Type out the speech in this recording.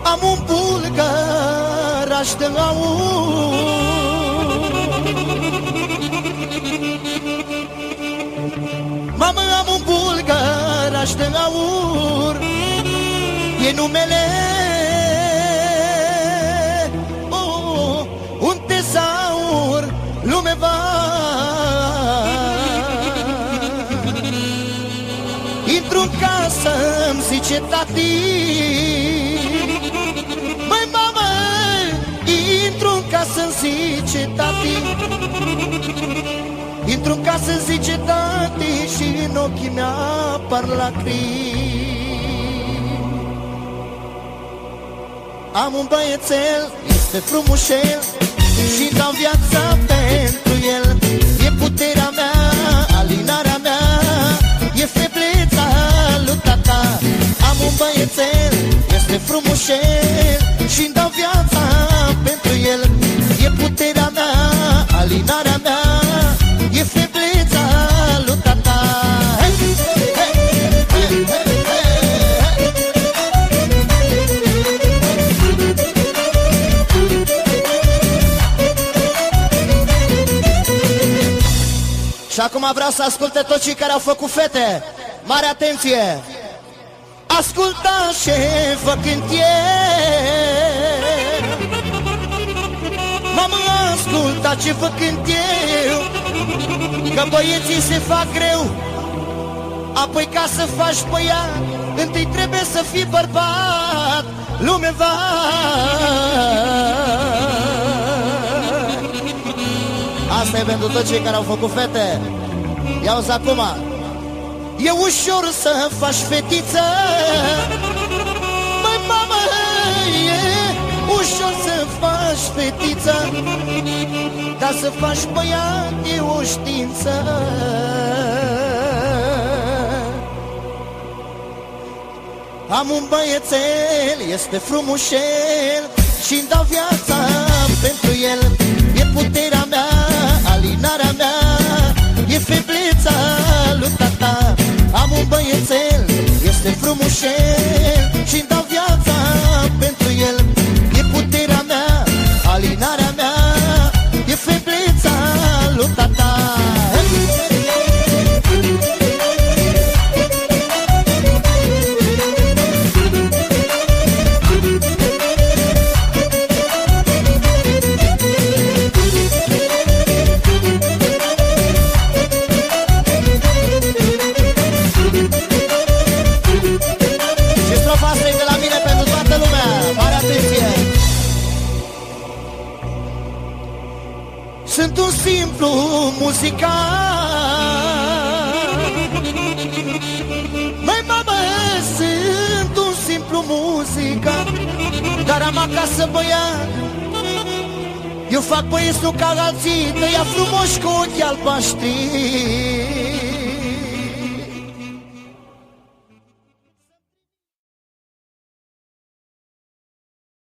Am un bulgăraș de aur, mamă, am un bulgăraș de aur, e numele, un tezaur, lume va. Intru-n casă, îmi zice tati, măi mamă, intru-n casă, îmi zice tati, intru-n casă, îmi zice tati, și în ochii mea apar lacrimi. Am un băiețel, este frumușel, și dau viața pentru el. E puterea mea, alinarea mea, e febleța lui tata. Am un băiețel, este frumușel, și-mi dau viața pentru el. E puterea mea, alinarea mea, e febleța lui tata. Și acum vreau să asculte toți cei care au făcut fete. Mare atenție! Asculta șefă când e, mamă, asculta ce fac când eu, că băieții se fac greu. Apoi ca să faci băiat, întâi trebuie să fii bărbat. Lume va. Asta e pentru toți cei care au făcut fete. Ia-uzi acum. E ușor să faci fetiță, măi mamă, e ușor să faci fetiță, dar să faci băiat e o știință. Am un băiețel, este frumușel, și-mi dau viața pentru el. E puterea mea, alinarea mea, e febleța lui tata. Am un băiețel, este frumușel, și-mi dau viața pentru el. E puterea mea, alinarea mea, e febleța lui tata. Sunt un simplu muzican, măi mamă, sunt un simplu muzican, dar am acasă băiat. Eu fac băieți nu ca alții, tăia frumoși cu ochii albaștri.